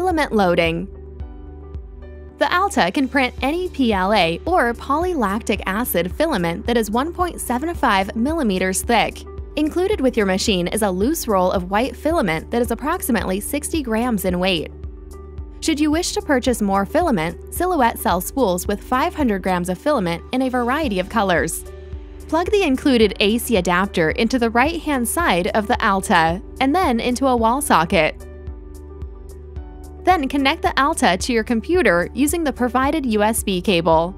Filament loading. The Alta can print any PLA or polylactic acid filament that is 1.75 mm thick. Included with your machine is a loose roll of white filament that is approximately 60 grams in weight. Should you wish to purchase more filament, Silhouette sells spools with 500 grams of filament in a variety of colors. Plug the included AC adapter into the right-hand side of the Alta, and then into a wall socket. Then connect the Alta to your computer using the provided USB cable.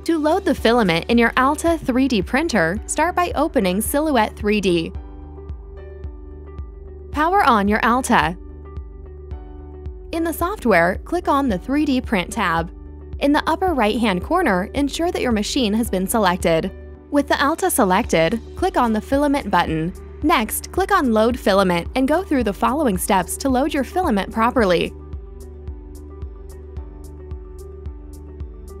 To load the filament in your Alta 3D printer, start by opening Silhouette 3D. Power on your Alta. In the software, click on the 3D Print tab. In the upper right-hand corner, ensure that your machine has been selected. With the Alta selected, click on the Filament button. Next, click on Load Filament and go through the following steps to load your filament properly.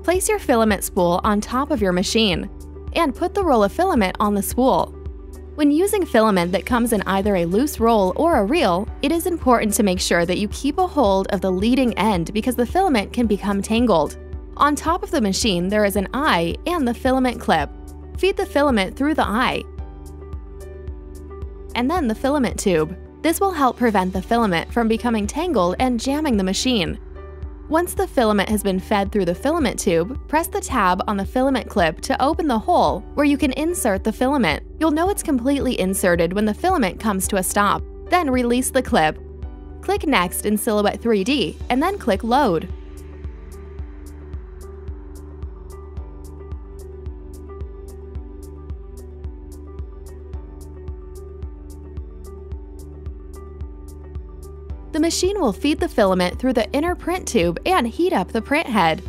Place your filament spool on top of your machine, and put the roll of filament on the spool. When using filament that comes in either a loose roll or a reel, it is important to make sure that you keep a hold of the leading end because the filament can become tangled. On top of the machine, there is an eye and the filament clip. Feed the filament through the eye, and then the filament tube. This will help prevent the filament from becoming tangled and jamming the machine. Once the filament has been fed through the filament tube, press the tab on the filament clip to open the hole where you can insert the filament. You'll know it's completely inserted when the filament comes to a stop. Then release the clip. Click Next in Silhouette 3D and then click Load. The machine will feed the filament through the inner print tube and heat up the print head.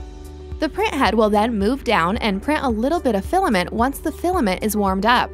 The print head will then move down and print a little bit of filament once the filament is warmed up.